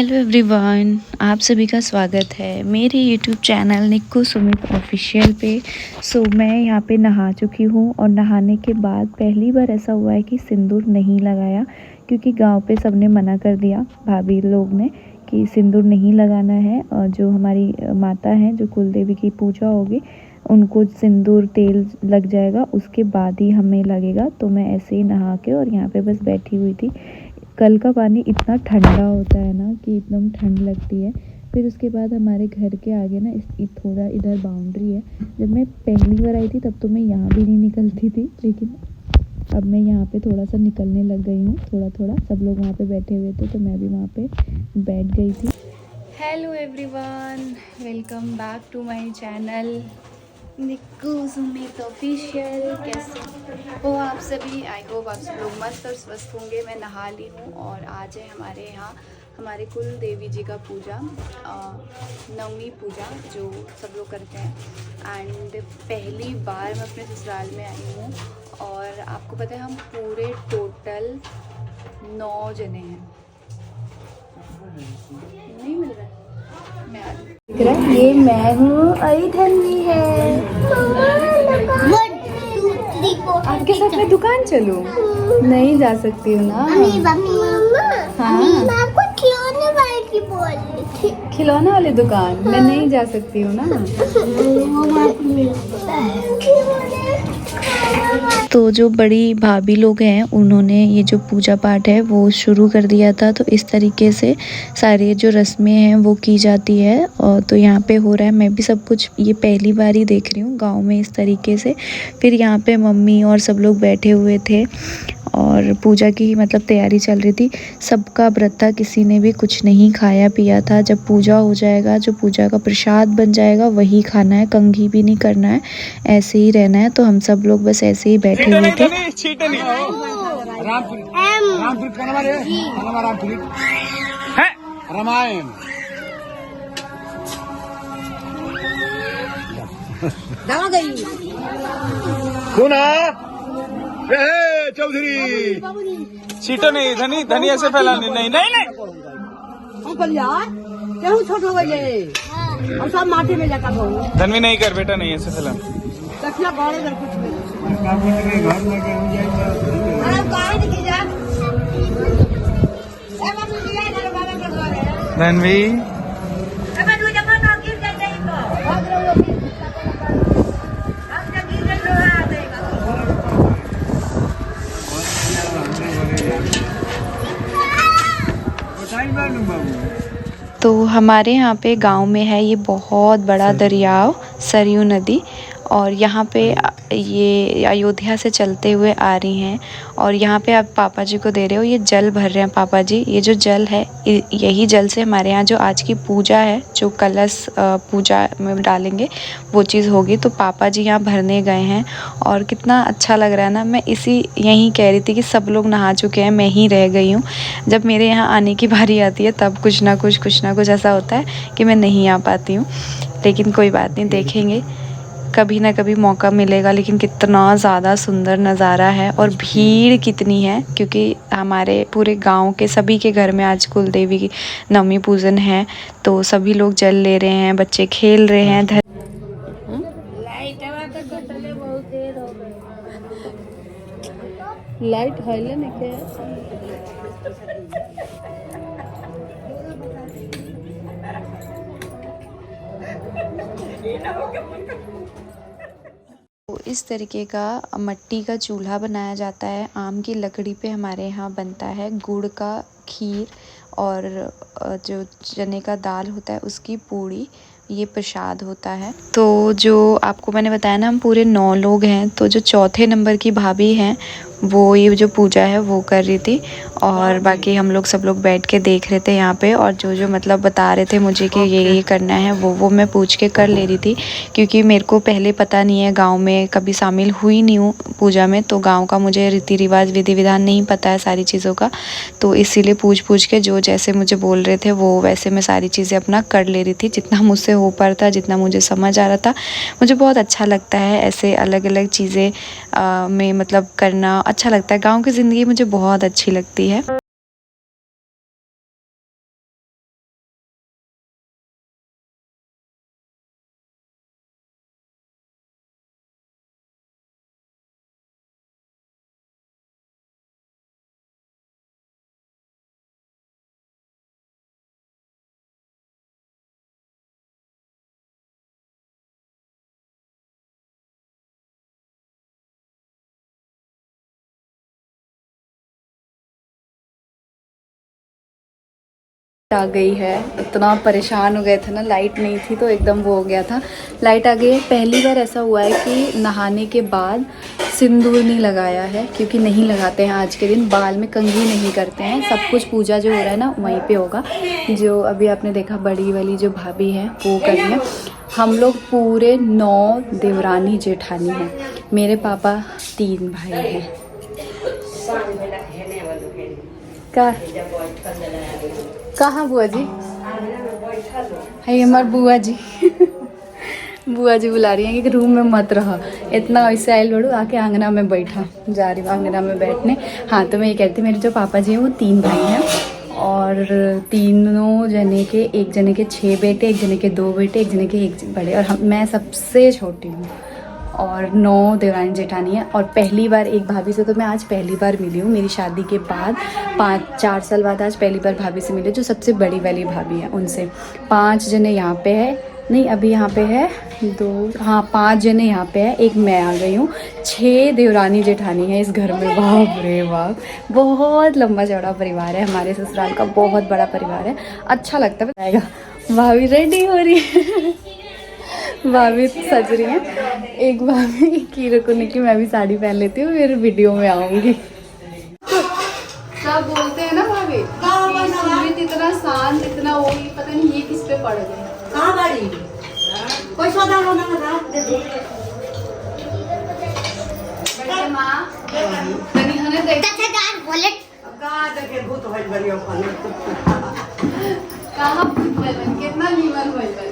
Hello everyone, आप सभी का स्वागत है मेरे YouTube channel Nikku Sumit official पे। मैं यहाँ पे नहा चुकी हूँ और नहाने के बाद पहली बार ऐसा हुआ है कि सिंदूर नहीं लगाया, क्योंकि गांव पे सबने मना कर दिया, भाभी लोग ने, कि सिंदूर नहीं लगाना है। और जो हमारी माता हैं, जो कुल देवी की पूजा होगी, उनको सिंदूर तेल लग जाएगा, उसके बाद ही हमें लगेगा। तो मैं ऐसे ही नहा के और यहाँ पे बस बैठी हुई थी। कल का पानी इतना ठंडा होता है ना कि एकदम ठंड लगती है। फिर उसके बाद हमारे घर के आगे ना थोड़ा इधर बाउंड्री है। जब मैं पहली बार आई थी तब तो मैं यहाँ भी नहीं निकलती थी, लेकिन अब मैं यहाँ पे थोड़ा सा निकलने लग गई हूँ, थोड़ा थोड़ा। सब लोग वहाँ पे बैठे हुए थे तो मैं भी वहाँ पे बैठ गई थी। Hello everyone, welcome back to my channel Nikku Sumit official. कैसे हो आप सभी? आई होप आप सब लोग मस्त और स्वस्थ होंगे। मैं नहा ली हूँ और आज है हमारे यहाँ हमारे कुल देवी जी का पूजा, नवमी पूजा जो सब लोग करते हैं। एंड पहली बार मैं अपने ससुराल में आई हूँ और आपको पता है हम पूरे टोटल 9 जने हैं। नहीं मिल रहा है, ये मैं हूँ, आई धन्वी है। आपके साथ मैं दुकान चलूं? नहीं जा सकती हूँ ना। हाँ, खिलौने वाली दुकान मैं नहीं जा सकती हूँ ना। तो जो बड़ी भाभी लोग हैं उन्होंने ये जो पूजा पाठ है वो शुरू कर दिया था। तो इस तरीके से सारी जो रस्में हैं वो की जाती है। और तो यहाँ पे हो रहा है, मैं भी सब कुछ ये पहली बार ही देख रही हूँ गांव में इस तरीके से। फिर यहाँ पे मम्मी और सब लोग बैठे हुए थे और पूजा की मतलब तैयारी चल रही थी। सबका व्रत था, किसी ने भी कुछ नहीं खाया पिया था। जब पूजा हो जाएगा, जो पूजा का प्रसाद बन जाएगा वही खाना है, कंघी भी नहीं करना है, ऐसे ही रहना है। तो हम सब लोग बस ऐसे ही बैठे हुए थे। रामायण चौधरी सीटों नहीं धनी धनी ऐसे फैलानी नहीं नहीं नहीं छोट हो गई और सब माटी में जाता धनवी नहीं कर बेटा, नहीं ऐसे फैला। धनवी तो हमारे यहाँ पे गांव में है ये बहुत बड़ा दरियाव, सरयू नदी। और यहाँ पे ये अयोध्या से चलते हुए आ रही हैं और यहाँ पे आप पापा जी को दे रहे हो, ये जल भर रहे हैं पापा जी। ये जो जल है, यही जल से हमारे यहाँ जो आज की पूजा है, जो कलश पूजा में डालेंगे वो चीज़ होगी। तो पापा जी यहाँ भरने गए हैं और कितना अच्छा लग रहा है ना। मैं यहीं कह रही थी कि सब लोग नहा चुके हैं, मैं ही रह गई हूँ। जब मेरे यहाँ आने की बारी आती है तब कुछ ना कुछ ऐसा होता है कि मैं नहीं आ पाती हूँ, लेकिन कोई बात नहीं, देखेंगे कभी ना कभी मौका मिलेगा। लेकिन कितना ज़्यादा सुंदर नज़ारा है और भीड़ कितनी है, क्योंकि हमारे पूरे गांव के सभी के घर में आज कुल देवी की नवमी पूजन है। तो सभी लोग जल ले रहे हैं, बच्चे खेल रहे हैं। लाइट है क्या? तो इस तरीके का मिट्टी का चूल्हा बनाया जाता है, आम की लकड़ी पे हमारे यहाँ बनता है। गुड़ का खीर और जो चने का दाल होता है उसकी पूड़ी, ये प्रसाद होता है। तो जो आपको मैंने बताया ना, हम पूरे 9 लोग हैं। तो जो चौथे नंबर की भाभी हैं वो ये जो पूजा है वो कर रही थी और बाकी हम लोग सब लोग बैठ के देख रहे थे यहाँ पे। और जो मतलब बता रहे थे मुझे कि ये करना है, वो मैं पूछ के कर ले रही थी, क्योंकि मेरे को पहले पता नहीं है, गांव में कभी शामिल हुई नहीं हूँ पूजा में। तो गांव का मुझे रीति रिवाज विधि विधान नहीं पता है सारी चीज़ों का। तो इसीलिए पूछ के जो जैसे मुझे बोल रहे थे वो वैसे मैं सारी चीज़ें अपना कर ले रही थी, जितना मुझसे हो पा रहा था, जितना मुझे समझ आ रहा था। मुझे बहुत अच्छा लगता है ऐसे अलग अलग चीज़ें में मतलब करना अच्छा लगता है। गाँव की ज़िंदगी मुझे बहुत अच्छी लगती है। आ गई है। इतना परेशान हो गए थे ना, लाइट नहीं थी तो एकदम वो हो गया था। लाइट आ गई है। पहली बार ऐसा हुआ है कि नहाने के बाद सिंदूर नहीं लगाया है, क्योंकि नहीं लगाते हैं आज के दिन, बाल में कंघी नहीं करते हैं। सब कुछ पूजा जो हो रहा है ना वहीं पे होगा। जो अभी आपने देखा बड़ी वाली जो भाभी है वो कर रही है। हम लोग पूरे 9 देवरानी जेठानी हैं। मेरे पापा 3 भाई हैं। कहाँ बुआ जी? है हमार बुआ जी। बुआ जी बुला रही हैं कि रूम में मत रहो, इतना ऐसे आयल बड़ू, आके आंगना में बैठा। जा रही हूँ आंगना में बैठने। हाँ, तो मैं ये कहती, मेरे जो पापा जी हैं वो 3 भाई हैं और तीनों जने के, एक जने के 6 बेटे, एक जने के 2 बेटे, एक जने के 1 बड़े, और मैं सबसे छोटी हूँ। और 9 देवरानी जेठानी है। और पहली बार एक भाभी से तो मैं आज पहली बार मिली हूँ मेरी शादी के बाद। 4 साल बाद आज पहली बार भाभी से मिली, जो सबसे बड़ी वाली भाभी है उनसे। 5 जने यहाँ पे है, नहीं अभी यहाँ पे है 2, हाँ 5 जने यहाँ पे है, एक मैं आ गई हूँ। 6 देवरानी जेठानी है इस घर में। बाप रे बाप, बहुत लंबा चौड़ा परिवार है हमारे ससुराल का, बहुत बड़ा परिवार है। अच्छा लगता है। आएगा भाभी रेडी हो रही है। भाभी सज रही है। एक भाभी की रुकने की, मैं भी साड़ी पहन लेती हूँ, फिर वीडियो में आऊंगी। सब बोलते हैं ना भाभी, सुमित इतना शांत, इतना वो, पता नहीं ये किस पे पड़ गए। कहाँ गाड़ी? कोई सौदा लो ना दे दो। बैठे माँ, तनी हने देख। वॉलेट कहाँ देखे भूत होइल बनियो खाने। कहाँ भूत होइल बन, कितना नीमन होइल बन।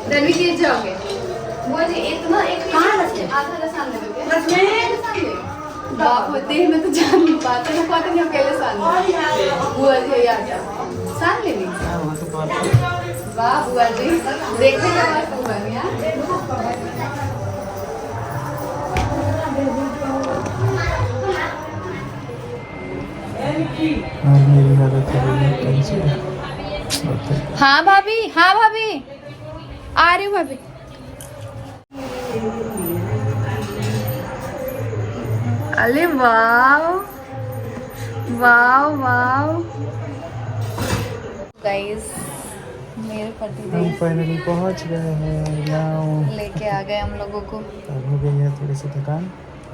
रवि के जाओगे वो जी, इतना एक कहाँ रखे? आधा रसान ले लोगे। बस में बाप होते हैं, मैं तो जान नहीं पाता ना, पता नहीं अकेले सान ले। बुआ जी आ जाओ, सान ले ली। वाह बुआ जी, देखने का बात तो बढ़िया। मेरी हालत है। हाँ भाभी, हाँ भाभी, आ रही हूँ भाभी। अरे वाव वाव वाव गाइस, मेरे पति हम फाइनली पहुंच गए हैं गाँव। लेके आ गए हम लोगों को। हो गई है थोड़ी सी थकान।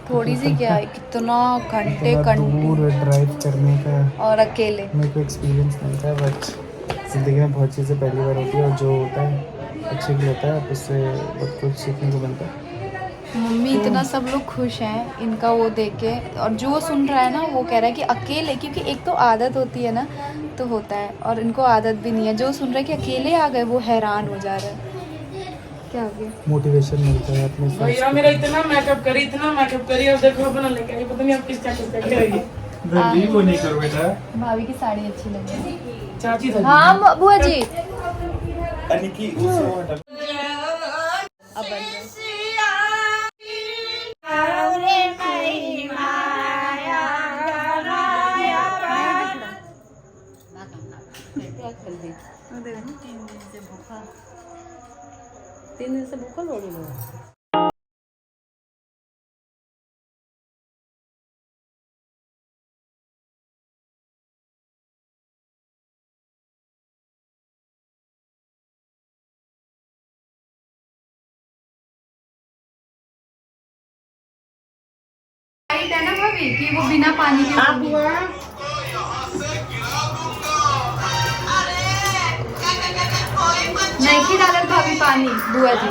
थोड़ी सी क्या है, कितना घंटे दूर ड्राइव करने का और अकेले। मेरे को एक्सपीरियंस नहीं था, बट ज़िंदगी में बहुत चीज़ें पहली बार होती है, और जो होता है अच्छे के लिए होता है, उससे बहुत कुछ सीखने को मिलता है। मम्मी इतना सब लोग खुश हैं इनका वो देख के, और जो सुन रहा है ना वो कह रहा है कि अकेले, क्योंकि एक तो आदत होती है ना, तो होता है, और इनको आदत भी नहीं है। जो सुन रहा है कि अकेले आ गए वो हैरान हो जा रहा है। क्या हो गया? मोटिवेशन मिलता है अपने भैया मेरा इतना मेकअप करी और देखो अपना लेके आई, पता नहीं आप किसका करेगी। जल्दी वो नहीं करो बेटा। भाभी की साड़ी अच्छी लगी। चाची था। हाँ बुआ जी। अनिकी उसको हटा। अब बन गया। तीन दिन से भूखल हो गई। लाइट है ना भाभी कि वो बिना पानी के नहीं की डालत भाभी पानी। बुआ जी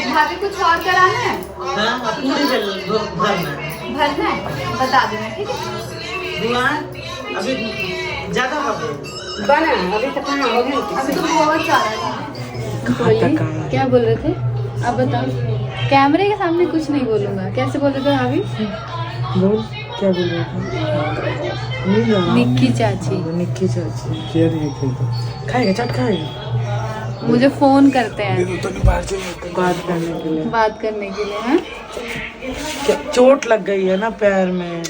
भाभी कुछ और कराना है? भरना है, बता देना ठीक है। अभी ज्यादा बना अभी तक कहाँ हो गया? अभी तो बहुत सारा है। बोलिए क्या बोल रहे थे आप, बताओ। कैमरे के सामने कुछ नहीं बोलूंगा। कैसे बोल रहे थे भाभी? बोल क्या बोल रहे थे? निक्की चाची। निक्की चाची शेयर नहीं खेलते। खाएगा, चट खाएगा। मुझे फोन करते हैं बात करने के लिए। बात करने के लिए। हैं चोट लग गई है ना पैर में,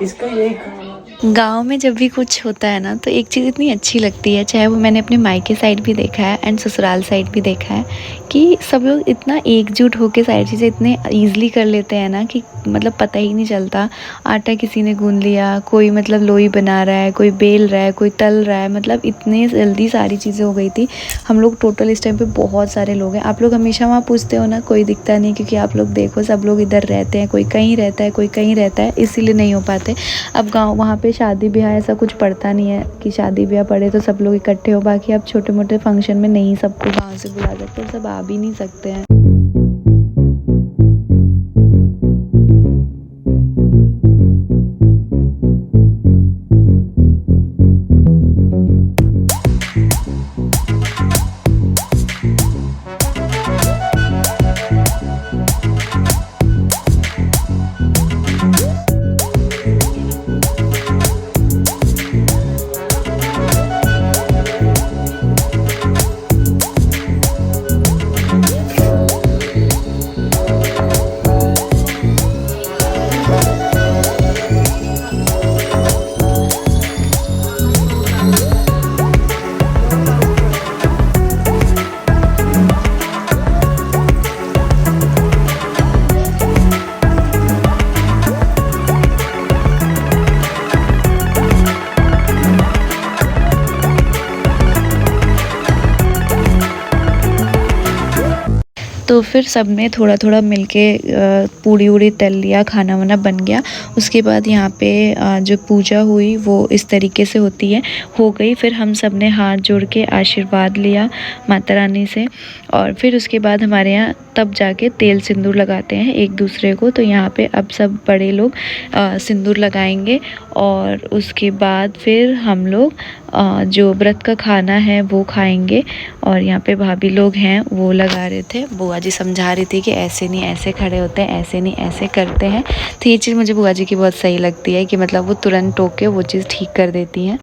इसका यही काम गांव में जब भी कुछ होता है ना तो एक चीज़ इतनी अच्छी लगती है, चाहे वो मैंने अपने मायके साइड भी देखा है एंड ससुराल साइड भी देखा है कि सब लोग इतना एकजुट होकर सारी चीज़ें इतने ईज़िली कर लेते हैं ना कि मतलब पता ही नहीं चलता। आटा किसी ने गूंद लिया, कोई मतलब लोई बना रहा है, कोई बेल रहा है, कोई तल रहा है, मतलब इतने जल्दी सारी चीज़ें हो गई थी। हम लोग टोटल इस टाइम पे बहुत सारे लोग हैं। आप लोग हमेशा वहाँ पूछते हो ना, कोई दिखता नहीं, क्योंकि आप लोग देखो सब लोग इधर रहते हैं, कोई कहीं रहता है, कोई कहीं रहता है, इसीलिए नहीं हो पाते। अब गाँव वहाँ पे शादी ब्याह ऐसा कुछ पड़ता नहीं है कि शादी ब्याह पड़े तो सब लोग इकट्ठे हो। बाकी आप छोटे मोटे फंक्शन में नहीं सबको गाँव से बुला सकते, सब आ भी नहीं सकते हैं। तो फिर सब ने थोड़ा थोड़ा मिलके पूड़ी उड़ी तल लिया, खाना वाना बन गया। उसके बाद यहाँ पे जो पूजा हुई वो इस तरीके से होती है, हो गई। फिर हम सब ने हाथ जोड़ के आशीर्वाद लिया माता रानी से, और फिर उसके बाद हमारे यहाँ तब जाके तेल सिंदूर लगाते हैं एक दूसरे को। तो यहाँ पे अब सब बड़े लोग सिंदूर लगाएंगे, और उसके बाद फिर हम लोग जो व्रत का खाना है वो खाएंगे। और यहाँ पे भाभी लोग हैं वो लगा रहे थे, बुआ जी समझा रही थी कि ऐसे नहीं ऐसे खड़े होते हैं, ऐसे नहीं ऐसे करते हैं। तो ये चीज़ मुझे बुआ जी की बहुत सही लगती है कि मतलब वो तुरंत टोक के वो चीज़ ठीक कर देती हैं।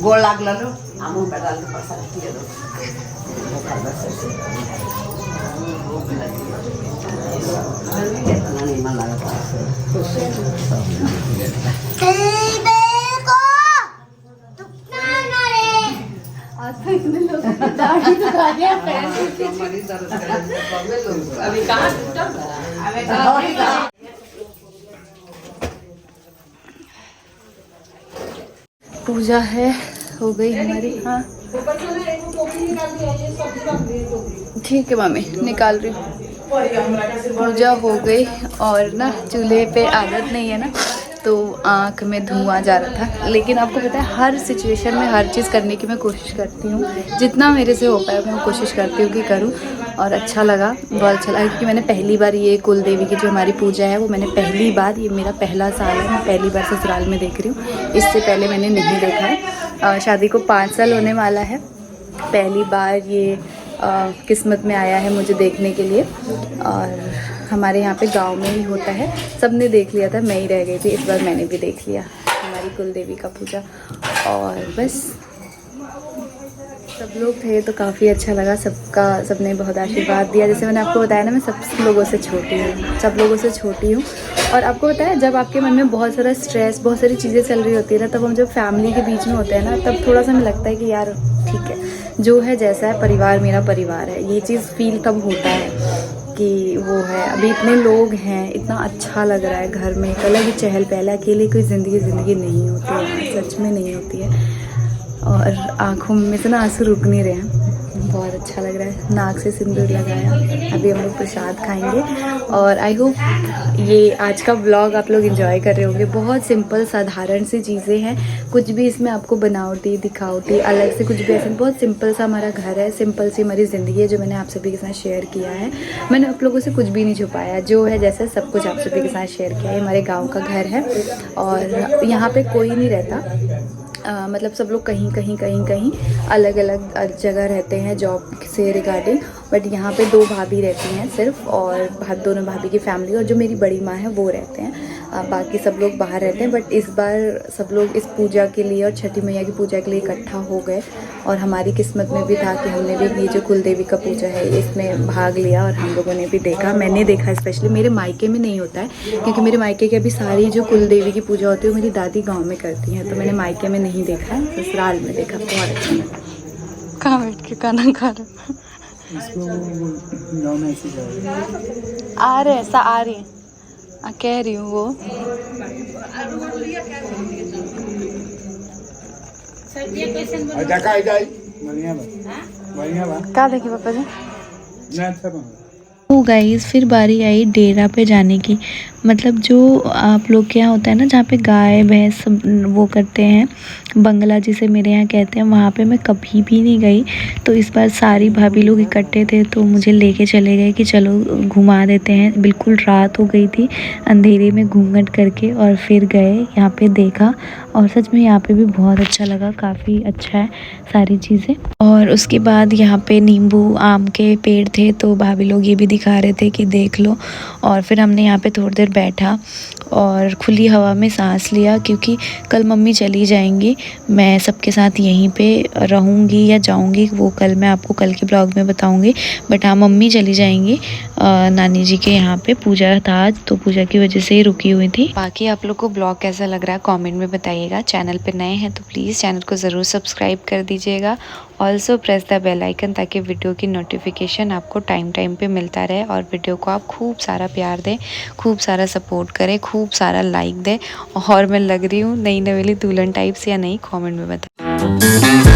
गोड़ लागल हमू बेटा प्रसाद किए दो पूजा है, हो गई हमारी। हाँ ठीक है मम्मी, निकाल रही हूँ। पूजा हो गई, और ना चूल्हे पे आदत नहीं है ना, तो आँख में धुआं जा रहा था। लेकिन आपको पता है हर सिचुएशन में हर चीज़ करने की मैं कोशिश करती हूँ, जितना मेरे से हो पाए मैं कोशिश करती हूँ कि करूँ। और अच्छा लगा, बहुत अच्छा लगा, क्योंकि मैंने पहली बार ये कुल देवी की जो हमारी पूजा है वो मैंने पहली बार, ये मेरा पहला साल है, मैं पहली बार ससुराल में देख रही हूँ। इससे पहले मैंने नहीं देखा है। शादी को 5 साल होने वाला है, पहली बार ये किस्मत में आया है मुझे देखने के लिए। और हमारे यहाँ पे गांव में ही होता है, सब ने देख लिया था, मैं ही रह गई थी, इस बार मैंने भी देख लिया हमारी कुल देवी का पूजा। और बस सब लोग थे तो काफ़ी अच्छा लगा, सबने बहुत आशीर्वाद दिया। जैसे मैंने आपको बताया ना, मैं सब लोगों से छोटी हूँ, सब लोगों से छोटी हूँ। और आपको पता है जब आपके मन में बहुत सारा स्ट्रेस, बहुत सारी चीज़ें चल रही होती है ना, तब हम जब फैमिली के बीच में होते हैं ना, तब थोड़ा सा हमें लगता है कि यार ठीक है, जो है जैसा है, परिवार मेरा परिवार है। ये चीज़ फील तब होता है कि वो है, अभी इतने लोग हैं, इतना अच्छा लग रहा है घर में, एक अलग ही चहल पहल। अकेले कोई ज़िंदगी नहीं होती है, सच में नहीं होती है। और आँखों में से ना आंसू रुक नहीं रहे हैं, बहुत अच्छा लग रहा है। नाक से सिंदूर लगाया, अभी हम लोग प्रसाद खाएंगे। और आई होप ये आज का व्लॉग आप लोग एंजॉय कर रहे होंगे। बहुत सिंपल साधारण सी चीज़ें हैं, कुछ भी इसमें आपको बनावटी दिखावटी अलग से कुछ भी ऐसे, बहुत सिंपल सा हमारा घर है, सिंपल सी हमारी ज़िंदगी है, जो मैंने आप सभी के साथ शेयर किया है। मैंने आप लोगों से कुछ भी नहीं छुपाया, जो है जैसा सब कुछ आप सभी के साथ शेयर किया है। हमारे गाँव का घर है, और यहाँ पर कोई नहीं रहता, मतलब सब लोग कहीं अलग अलग जगह रहते हैं जॉब से रिगार्डिंग। बट यहाँ पे 2 भाभी रहती हैं सिर्फ, और दोनों भाभी की फैमिली और जो मेरी बड़ी माँ है वो रहते हैं। बाकी सब लोग बाहर रहते हैं। बट इस बार सब लोग इस पूजा के लिए और छठी मैया की पूजा के लिए इकट्ठा हो गए, और हमारी किस्मत में भी था कि हमने भी ये जो कुलदेवी का पूजा है इसमें भाग लिया, और हम लोगों ने भी देखा। मैंने देखा, स्पेशली मेरे मायके में नहीं होता है, क्योंकि मेरे मायके की अभी सारी जो कुलदेवी की पूजा होती है वो मेरी दादी गाँव में करती हैं, तो मैंने मायके में नहीं देखा है, ससुराल में देखा। बहुत अच्छा लगा। कहाँ बैठ के खाना खा रहे हो? आ रहे ऐसा आ रही है, कह रही हूँ वो क्या देखी पापा जी। तो गाइस फिर बारी आई डेरा पे जाने की। मतलब जो आप लोग के यहाँ होता है ना, जहाँ पे गाय भैंस सब वो करते हैं, बंगला जिसे मेरे यहाँ कहते हैं, वहाँ पे मैं कभी भी नहीं गई। तो इस बार सारी भाभी लोग इकट्ठे थे तो मुझे लेके चले गए कि चलो घुमा देते हैं। बिल्कुल रात हो गई थी, अंधेरे में घूंघट करके, और फिर गए यहाँ पे देखा, और सच में यहाँ पे भी बहुत अच्छा लगा। काफ़ी अच्छा है सारी चीज़ें। और उसके बाद यहाँ पे नींबू आम के पेड़ थे, तो भाभी लोग ये भी दिखा रहे थे कि देख लो। और फिर हमने यहाँ पे थोड़ी देर बैठा और खुली हवा में सांस लिया, क्योंकि कल मम्मी चली जाएंगी। मैं सबके साथ यहीं पे रहूँगी या जाऊँगी वो कल मैं आपको कल के ब्लॉग में बताऊँगी। बट हाँ, मम्मी चली जाएंगी नानी जी के यहाँ पे पूजा था आज, तो पूजा की वजह से ही रुकी हुई थी। बाकी आप लोग को ब्लॉग कैसा लग रहा है कमेंट में बताइएगा। चैनल पे नए हैं तो प्लीज़ चैनल को ज़रूर सब्सक्राइब कर दीजिएगा। Also press the bell icon, ताकि वीडियो की नोटिफिकेशन आपको टाइम पे मिलता रहे, और वीडियो को आप खूब सारा प्यार दें, खूब सारा सपोर्ट करें, खूब सारा लाइक दें। और मैं लग रही हूँ नई नवेली दुल्हन टाइप्स या नहीं, कमेंट में बताएं।